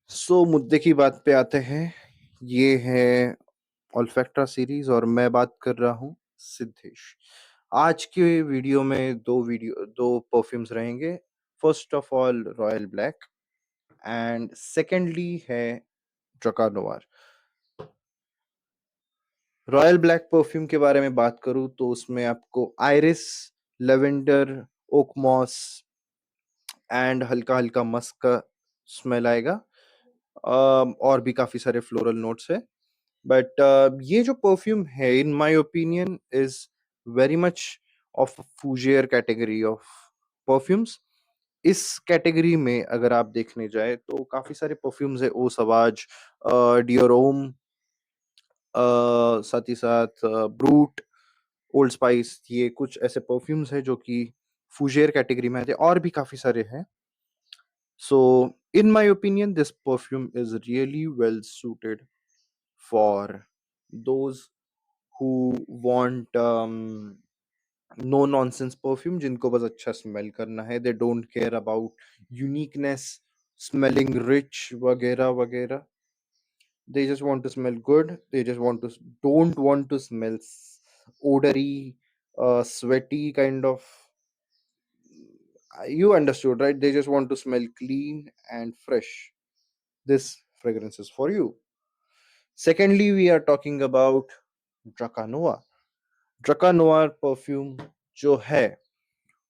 मुद्दे की बात पे आते हैं। ये है ऑल्फैक्ट्रा सीरीज और मैं बात कर रहा हूँ सिद्धेश। आज के वीडियो में दो परफ्यूम्स रहेंगे। First of all Royal Black and secondly है Drakkar Noir. Royal Black perfume के बारे में बात करूँ तो उसमें आपको iris, lavender, oak moss and हल्का हल्का मस्क का स्मेल आएगा। और भी काफी सारे फ्लोरल नोट्स है। बट ये जो परफ्यूम है in my opinion is very much of fougere category of perfumes. इस कैटेगरी में अगर आप देखने जाए तो काफी सारे परफ्यूम्स है। ओ सवाज, डियोरोम, साथ ही साथ ब्रूट, ओल्ड स्पाइस, ये कुछ ऐसे परफ्यूम्स है जो कि फूजियर कैटेगरी में आते हैं। और भी काफी सारे हैं। So in my opinion this perfume is really well suited for those who want no nonsense perfume, जिनको बस अच्छा स्मेल करना है। They don't care about uniqueness, smelling rich वगैरह वगैरह। they just want to smell good. They just want to don't want to smell odory, sweaty kind of. You understood, right? They just want to smell clean and fresh. This fragrance is for you. Secondly, we are talking about Dracanoa. Drakkar perfume जो है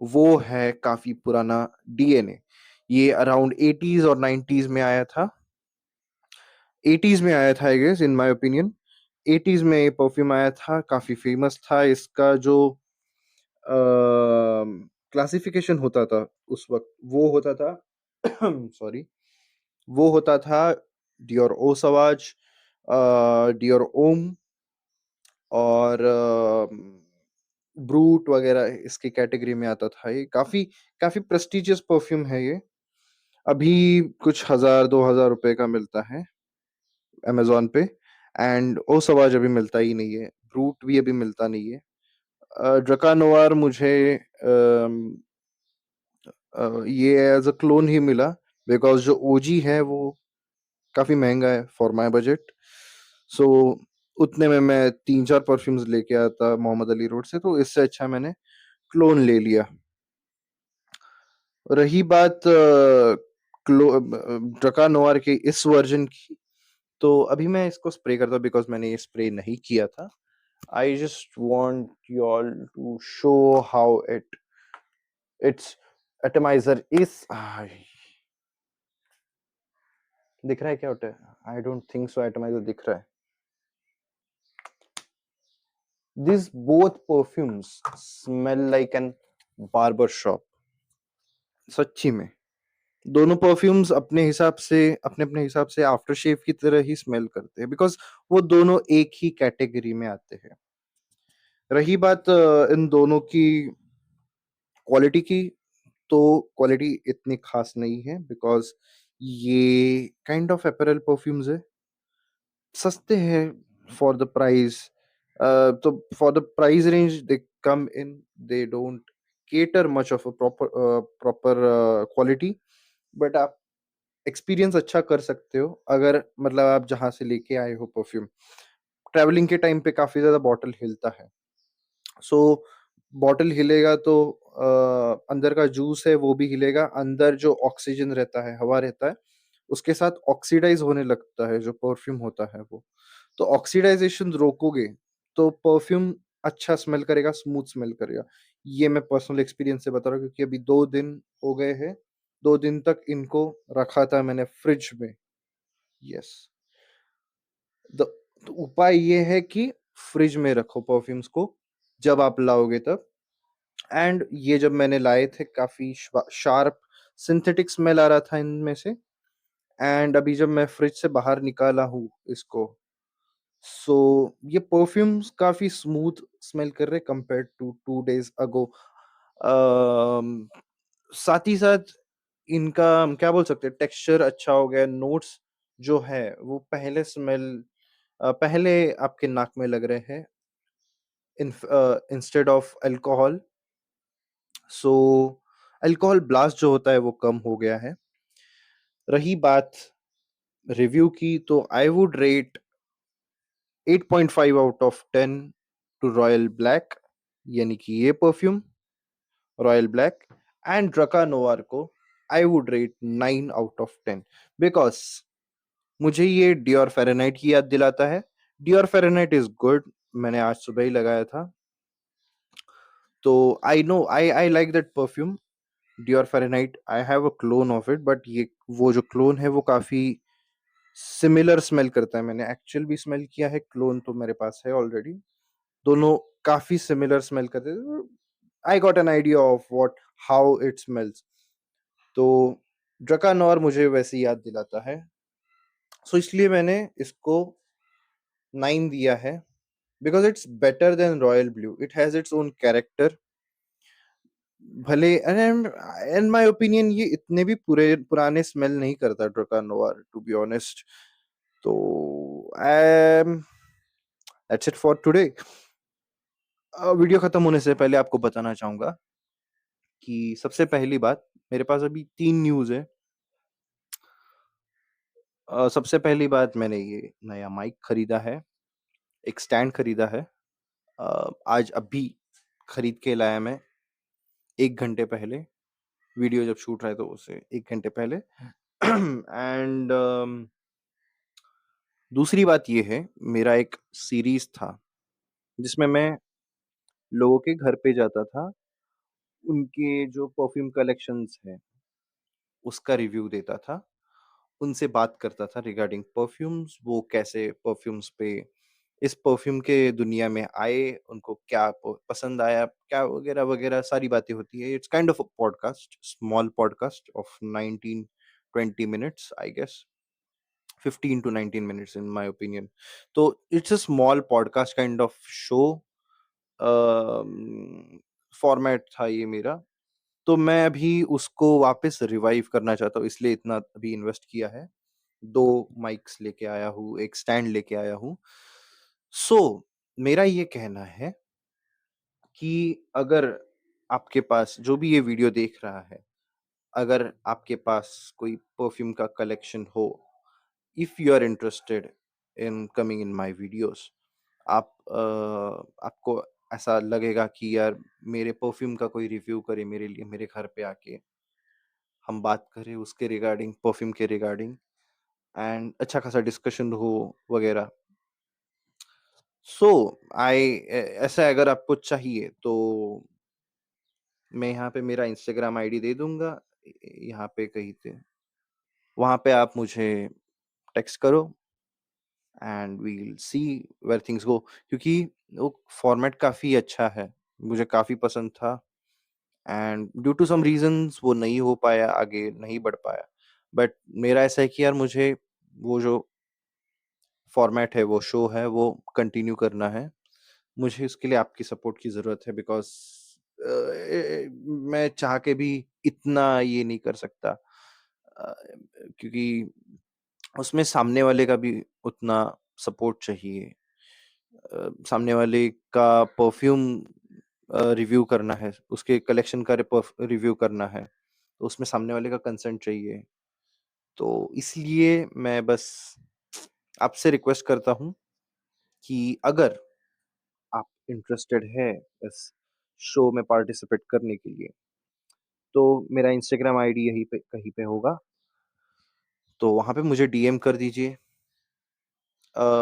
वो है काफी पुराना DNA. ये around 80s और 90s में आया था। 80s में आया था I guess, in my opinion. 80s में ये परफ्यूम आया था, काफी फेमस था। इसका जो क्लासिफिकेशन होता था उस वक्त वो होता था सॉरी, वो होता था डियोर ओ सवाज, डियोर ओम और ब्रूट वगैरह इसकी कैटेगरी में आता था। ये काफी काफी प्रेस्टिजियस परफ्यूम है ये। अभी कुछ 1000-2000 रुपए का मिलता है अमेजोन पे। एंड ओ सवाज अभी मिलता ही नहीं है, ब्रूट भी अभी मिलता नहीं है। ड्रका नोवार मुझे ये एज अ क्लोन ही मिला, बिकॉज जो ओजी है वो काफी महंगा है फॉर माय बजट। सो उतने में मैं 3-4 परफ्यूम्स लेके आता मोहम्मद अली रोड से, तो इससे अच्छा मैंने क्लोन ले लिया। रही बात ड्रका नोवार के इस वर्जन की, तो अभी मैं इसको स्प्रे करता हूँ बिकॉज मैंने ये स्प्रे नहीं किया था। I just want you all to show how it's atomiser is. दिख रहा है क्या उठे? आई डोंट थिंक सो एटमाइजर दिख रहा है। This both perfumes smell like an barber shop. सच्ची में दोनों परफ्यूम्स अपने अपने हिसाब से आफ्टर शेव की तरह ही स्मेल करते हैं, बिकॉज वो दोनों एक ही कैटेगरी में आते हैं। रही बात इन दोनों की क्वालिटी की, तो क्वालिटी इतनी खास नहीं है बिकॉज ये काइंड ऑफ अपैरल परफ्यूम्स है, सस्ते हैं फॉर द प्राइस। तो for the price range they come in, they don't cater much of a proper quality. But आप एक्सपीरियंस अच्छा कर सकते हो अगर मतलब आप जहां से लेके आए हो परफ्यूम। ट्रैवलिंग के टाइम पे काफी ज्यादा बॉटल हिलता है। सो बॉटल हिलेगा तो अंदर का जूस है वो भी हिलेगा। अंदर जो ऑक्सीजन रहता है, हवा रहता है, उसके साथ ऑक्सीडाइज होने लगता है जो परफ्यूम होता है वो। तो ऑक्सीडाइजेशन रोकोगे तो परफ्यूम अच्छा स्मेल करेगा, स्मूथ स्मेल करेगा। ये मैं पर्सनल एक्सपीरियंस से बता रहा हूँ क्योंकि अभी 2 दिन हो गए हैं। 2 दिन तक इनको रखा था मैंने फ्रिज में। यस, द तो उपाय ये है कि फ्रिज में रखो परफ्यूम्स को जब आप लाओगे तब। एंड ये जब मैंने लाए थे काफी शार्प सिंथेटिक स्मेल आ रहा था इनमें से। एंड अभी जब मैं फ्रिज से बाहर निकाला हूँ इसको, सो ये परफ्यूम्स काफी स्मूथ स्मेल कर रहे कंपेयर टू 2 days अगो। साथ ही साथ इनका हम क्या बोल सकते हैं, टेक्सचर अच्छा हो गया। नोट्स जो है वो पहले आपके नाक में लग रहे हैं instead of alcohol. So alcohol blast जो होता है वो कम हो गया है। रही बात रिव्यू की तो I would rate 8.5 out of 10 to Royal Black, यानी कि ये perfume Royal Black, and Drakkar Noir को I would rate 9 out of 10, because मुझे ये डियोर फ़ारेनहाइट की याद दिलाता है। डियोर फ़ारेनहाइट इज गुड, मैंने आज सुबह ही लगाया था, तो I know I like that perfume Dior Fahrenheit. I have a clone of it, but ये वो जो क्लोन है वो काफी सिमिलर स्मेल करता है। मैंने एक्चुअल भी स्मेल किया है, क्लोन तो मेरे पास है ऑलरेडी। दोनों काफी सिमिलर स्मेल करते हैं। I got an idea of what how it smells. तो ड्रकानोर मुझे वैसे याद दिलाता है, सो इसलिए मैंने इसको 9 दिया है, because it's better than royal blue. It has its own character. भले इन माय ओपिनियन ये इतने भी पूरे पुराने स्मेल नहीं करता ड्रकानोर, टू बी ऑनेस्ट। तो that's it for today. Video खत्म होने से पहले आपको बताना चाहूंगा कि सबसे पहली बात, मेरे पास अभी 3 न्यूज़ है। सबसे पहली बात, मैंने ये नया माइक खरीदा है, एक स्टैंड खरीदा है। आज अभी खरीद के लाया मैं 1 घंटे पहले, वीडियो जब शूट रहा है तो उससे 1 घंटे पहले। एंड दूसरी बात ये है, मेरा एक सीरीज़ था जिसमें मैं लोगों के घर पे जाता था, उनके जो परफ्यूम कलेक्शंस हैं उसका रिव्यू देता था, उनसे बात करता था रिगार्डिंग परफ्यूम्स, वो कैसे परफ्यूम्स पे इस परफ्यूम के दुनिया में आए, उनको क्या पसंद आया, क्या वगैरह वगैरह सारी बातें होती है। It's kind of a podcast, small podcast of 19-20 minutes, I guess 15 to 19 minutes in my opinion. तो it's a small podcast kind of show format था ये मेरा। तो मैं अभी उसको वापस रिवाइव करना चाहता हूँ, इसलिए इतना अभी इन्वेस्ट किया है। 2 माइक्स लेके आया हूँ, एक स्टैंड लेके आया हूँ। सो मेरा ये कहना है कि अगर आपके पास, जो भी ये वीडियो देख रहा है, अगर आपके पास कोई परफ्यूम का कलेक्शन हो, if you are interested in coming in my videos, आपको ऐसा लगेगा कि यार मेरे परफ्यूम का कोई रिव्यू करे मेरे लिए, मेरे घर पे आके हम बात करें उसके रिगार्डिंग, परफ्यूम के रिगार्डिंग, एंड अच्छा खासा डिस्कशन हो वगैरह। सो ऐसा अगर आपको चाहिए तो मैं यहाँ पे मेरा इंस्टाग्राम आईडी दे दूंगा, यहाँ पे कहीं पे, वहाँ पे आप मुझे टेक्स्ट करो and we will see where things go, क्योंकि वो फॉर्मेट काफ़ी अच्छा है, मुझे काफ़ी पसंद था, and due to some reasons वो नहीं हो पाया, आगे नहीं बढ़ पाया। बट मेरा ऐसा है कि यार मुझे वो जो फॉर्मेट है, वो शो है, वो कंटिन्यू करना है। मुझे इसके लिए आपकी सपोर्ट की ज़रूरत है, बिकॉज़ मैं चाह के भी इतना ये नहीं कर सकता, क्योंकि उसमें सामने वाले का भी उतना सपोर्ट चाहिए। सामने वाले का परफ्यूम रिव्यू करना है, उसके कलेक्शन का रिव्यू करना है, तो उसमें सामने वाले का कंसेंट चाहिए। तो इसलिए मैं बस आपसे रिक्वेस्ट करता हूँ कि अगर आप इंटरेस्टेड है इस शो में पार्टिसिपेट करने के लिए, तो मेरा इंस्टाग्राम आईडी यहीं पे कहीं पे होगा, तो वहाँ पे मुझे डीएम कर दीजिए।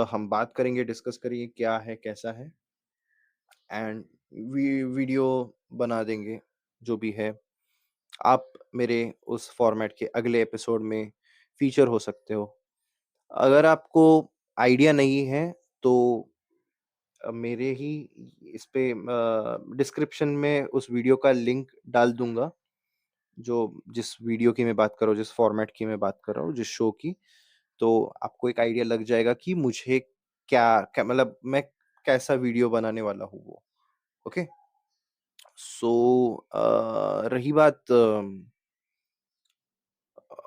हम बात करेंगे, डिस्कस करेंगे क्या है, कैसा है, एंड वीडियो बना देंगे जो भी है। आप मेरे उस फॉर्मेट के अगले एपिसोड में फीचर हो सकते हो। अगर आपको आइडिया नहीं है तो मेरे ही इस पे डिस्क्रिप्शन में उस वीडियो का लिंक डाल दूंगा, जो जिस वीडियो की मैं बात कर रहा हूँ, जिस फॉर्मेट की मैं बात कर रहा हूँ, जिस शो की। तो आपको एक आइडिया लग जाएगा कि मुझे क्या क्या मतलब मैं कैसा वीडियो बनाने वाला हूँ वो। ओके। सो रही बात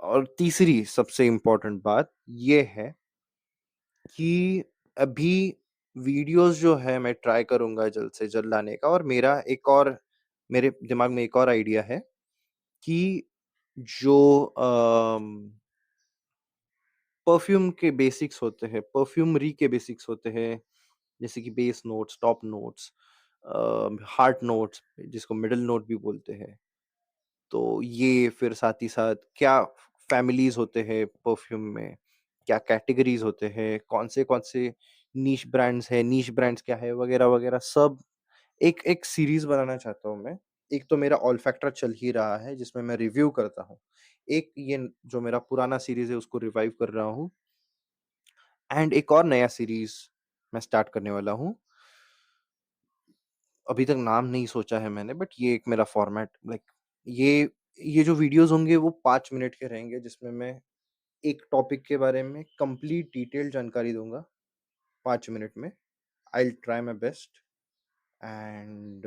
और तीसरी सबसे इम्पोर्टेंट बात ये है कि अभी वीडियोस जो है मैं ट्राई करूंगा जल्द से जल्द लाने का, और मेरे दिमाग में एक और आइडिया है कि जो परफ्यूम के बेसिक्स होते हैं, परफ्यूमरी के बेसिक्स होते हैं, जैसे कि base notes, top notes, heart notes जिसको मिडल नोट भी बोलते हैं। तो ये फिर साथ ही साथ क्या फैमिलीज़ होते हैं परफ्यूम में, क्या कैटेगरीज़ होते हैं, कौन से नीश ब्रांड्स क्या है वगैरह-वगैरह सब एक एक सीरीज़ बनाना चाहता हूँ मैं। एक तो मेरा ऑल्फैक्टरा चल ही रहा है जिसमें मैं रिव्यू करता हूँ। एक ये जो मेरा पुराना सीरीज़ है उसको रिवाइव कर रहा हूँ एंड एक और नया सीरीज़ मैं स्टार्ट करने वाला हूँ। अभी तक नाम नहीं सोचा है मैंने बट ये एक मेरा फॉर्मेट लाइक ये ये जो वीडियोज़ होंगे वो 5 मिनट के रहेंगे जिसमें मैं एक टॉपिक के बारे में कंप्लीट डिटेल्ड जानकारी दूँगा 5 मिनट में। I will try my best and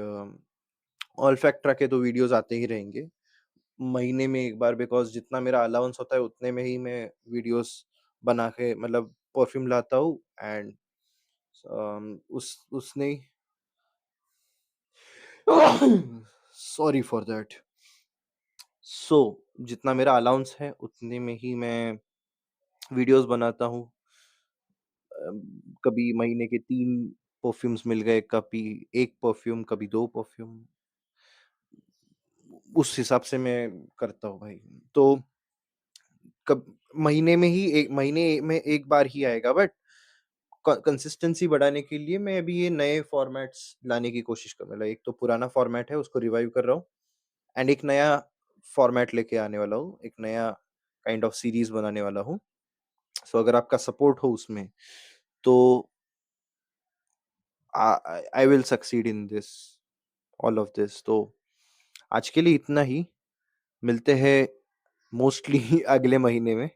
Olfactra के तो वीडियोज़ आते ही रहेंगे। महीने में 1 बार बिकॉज़ जितना मेरा अलाउंस होता है उतने में ही मैं वीडियोज़ बना के मतलब परफ्यूम लाता हूँ एंड उस उसने सॉरी फॉर दैट। सो जितना मेरा अलाउंस है उतने में ही मैं वीडियोज़ बनाता हूँ। अम, कभी महीने के 3 परफ्यूम्स मिल गए, कभी 1 परफ्यूम, कभी 2 परफ्यूम, उस हिसाब से मैं करता हूँ भाई। तो कब महीने में 1 बार ही आएगा बट कंसिस्टेंसी बढ़ाने के लिए मैं अभी ये नए फॉर्मेट्स लाने की कोशिश कर मतलब एक तो पुराना फॉर्मेट है उसको रिवाइव कर रहा हूँ एंड एक नया फॉर्मेट लेके आने वाला हूँ, एक नया काइंड ऑफ सीरीज़ बनाने वाला हूँ। सो अगर आपका सपोर्ट हो उसमें तो I will succeed in this all of this. तो आज के लिए इतना ही, मिलते हैं मोस्टली अगले महीने में।